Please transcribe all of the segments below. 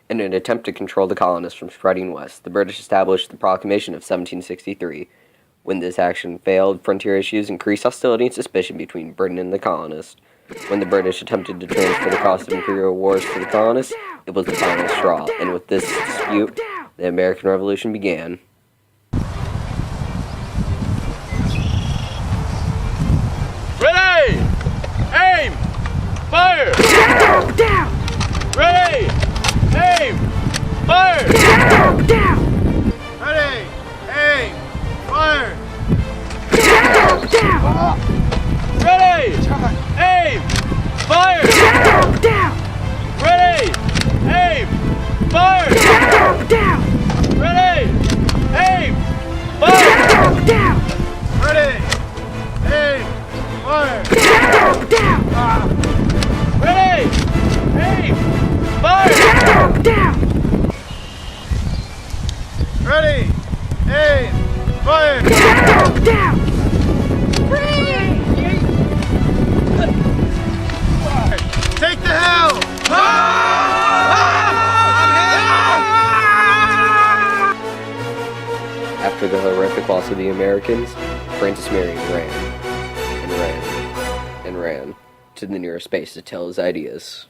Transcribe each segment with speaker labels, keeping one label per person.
Speaker 1: In an attempt to control the colonists from spreading west, the British established the Proclamation of 1763. When this action failed, frontier issues increased hostility and suspicion between Britain and the colonists. When the British attempted to transfer the cost of imperial wars to the colonists, it was the final straw, and with this dispute, the American Revolution began.
Speaker 2: Ready! Aim! Fire! Ready! Aim! Fire! Ready! Aim! Fire! Ready! Aim! Fire! Ready! Aim! Fire! Ready! Aim! Fire! Ready! Aim! Fire! Ready! Aim! Fire! Ready! Aim! Fire! Take the hill!
Speaker 1: After the horrific loss of the Americans, Francis Marion ran to the nearest base to tell his ideas.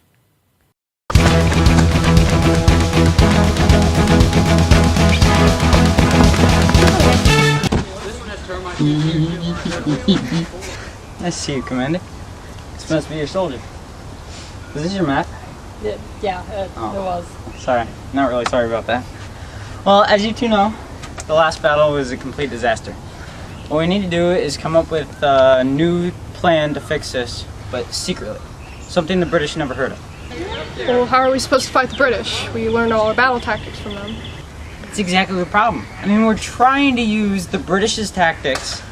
Speaker 3: Nice to see you, Commander. This must be your soldier. Is this your map?
Speaker 4: Yeah, it was.
Speaker 3: Sorry, not really sorry about that. Well, as you two know, the last battle was a complete disaster. What we need to do is come up with a new plan to fix this, but secretly. Something the British never heard of.
Speaker 4: Well, how are we supposed to fight the British? We learned all our battle tactics from them.
Speaker 3: That's exactly the problem. I mean, we're trying to use the British's tactics,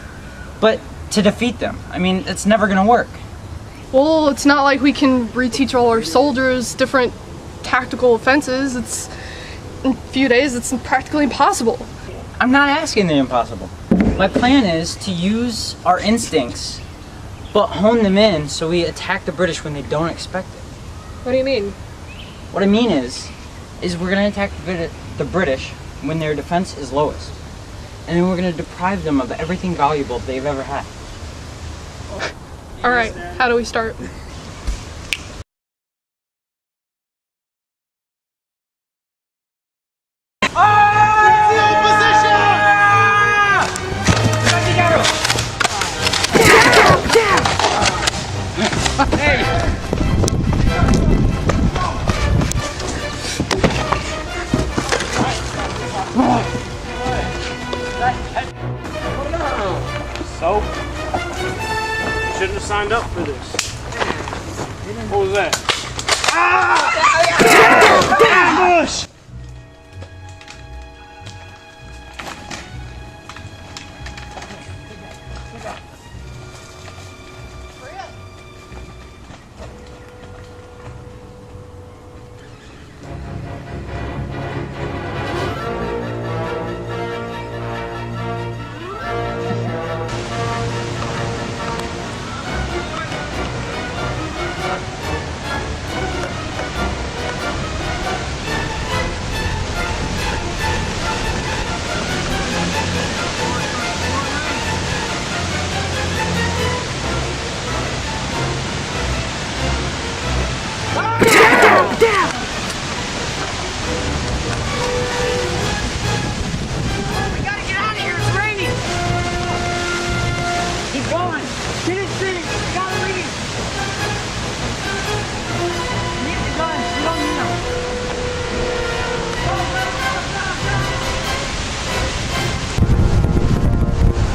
Speaker 3: but to defeat them. I mean, it's never gonna work.
Speaker 4: Well, it's not like we can reteach all our soldiers different tactical offenses. In a few days, it's practically impossible.
Speaker 3: I'm not asking the impossible. My plan is to use our instincts, but hone them in so we attack the British when they don't expect it.
Speaker 4: What do you mean?
Speaker 3: What I mean is we're gonna attack the British when their defense is lowest. And then we're gonna deprive them of everything valuable they've ever had.
Speaker 4: Alright, how do we start?
Speaker 2: So, shouldn't have signed up for this. What was that? Ambush!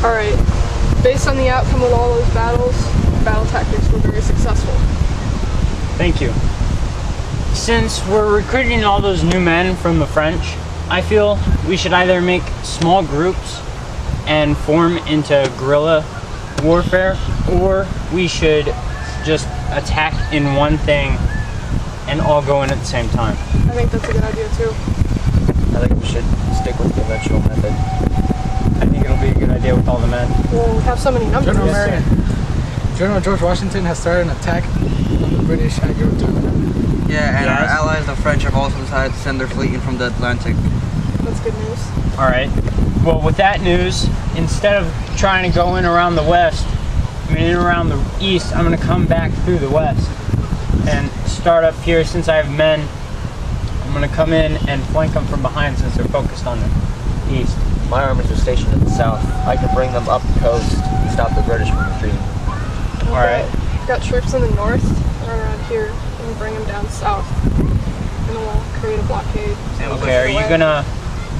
Speaker 4: Alright, based on the outcome of all those battles, battle tactics were very successful.
Speaker 3: Thank you. Since we're recruiting all those new men from the French, I feel we should either make small groups and form into guerrilla warfare, or we should just attack in one thing and all go in at the same time.
Speaker 4: I think that's a good idea too.
Speaker 3: I think we should stick with the conventional method. I think it'll be a good idea with all the men.
Speaker 4: Well, we have so many numbers.
Speaker 5: General George Washington has started an attack on the British at Yorktown. Yeah, and our
Speaker 3: Yes.
Speaker 5: allies, the French, have also decided to send their fleet in from the Atlantic.
Speaker 4: That's good news.
Speaker 3: All right. Well, with that news, instead of trying to go in around the west, in around the east, I'm going to come back through the west and start up here. Since I have men, I'm going to come in and flank them from behind since they're focused on the east.
Speaker 6: My armies are stationed in the south. I can bring them up the coast and stop the British from retreating.
Speaker 3: All right.
Speaker 4: Got troops in the north, right around here, and bring them down south. And then we'll create a blockade.
Speaker 3: Okay, are you going to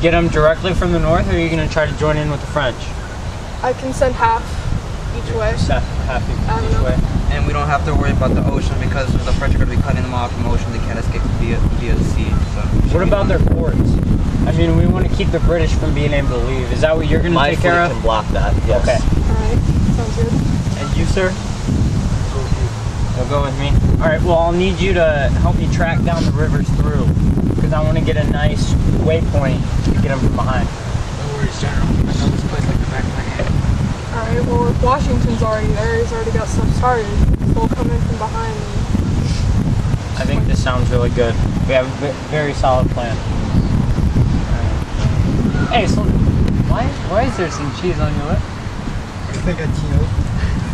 Speaker 3: get them directly from the north, or are you going to try to join in with the French?
Speaker 4: I can send half each way.
Speaker 3: Half
Speaker 4: I don't
Speaker 3: each
Speaker 4: know.
Speaker 3: way.
Speaker 5: And we don't have to worry about the ocean because the French are going to be cutting them off from the ocean. They can't escape via the sea. So
Speaker 3: What about their ports? I mean, we want to keep the British from being able to leave. Is that what you're going to
Speaker 6: My
Speaker 3: take
Speaker 6: fleet
Speaker 3: care of?
Speaker 6: can block that, yes.
Speaker 3: Okay.
Speaker 4: Alright, sounds good.
Speaker 3: And you, sir? You'll go with me? Alright, well, I'll need you to help me track down the rivers through, because I want to get a nice waypoint to get them from behind.
Speaker 2: No worries, General. I know this place like the back of my hand.
Speaker 4: Alright, well if Washington's already there, he's already got stuff started. We'll come in from behind and
Speaker 3: I think this sounds really good. We have a very solid plan. Alright. Hey, so why is there some cheese on your lip?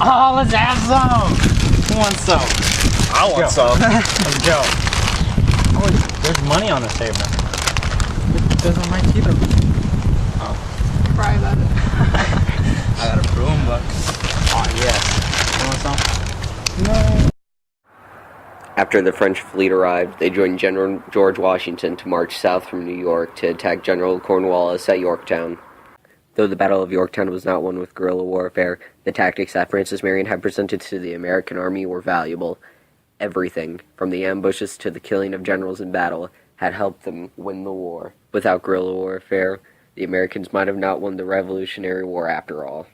Speaker 3: Oh, let's have some! Who wants some?
Speaker 6: I want some.
Speaker 3: Let's go. Oh, there's money on the table.
Speaker 5: Those are my teeth.
Speaker 4: cry about it.
Speaker 5: I got a broom, but
Speaker 3: Oh, yes. You want some? No.
Speaker 1: After the French fleet arrived, they joined General George Washington to march south from New York to attack General Cornwallis at Yorktown. Though the Battle of Yorktown was not won with guerrilla warfare, the tactics that Francis Marion had presented to the American army were valuable. Everything, from the ambushes to the killing of generals in battle, had helped them win the war. Without guerrilla warfare, the Americans might have not won the Revolutionary War after all.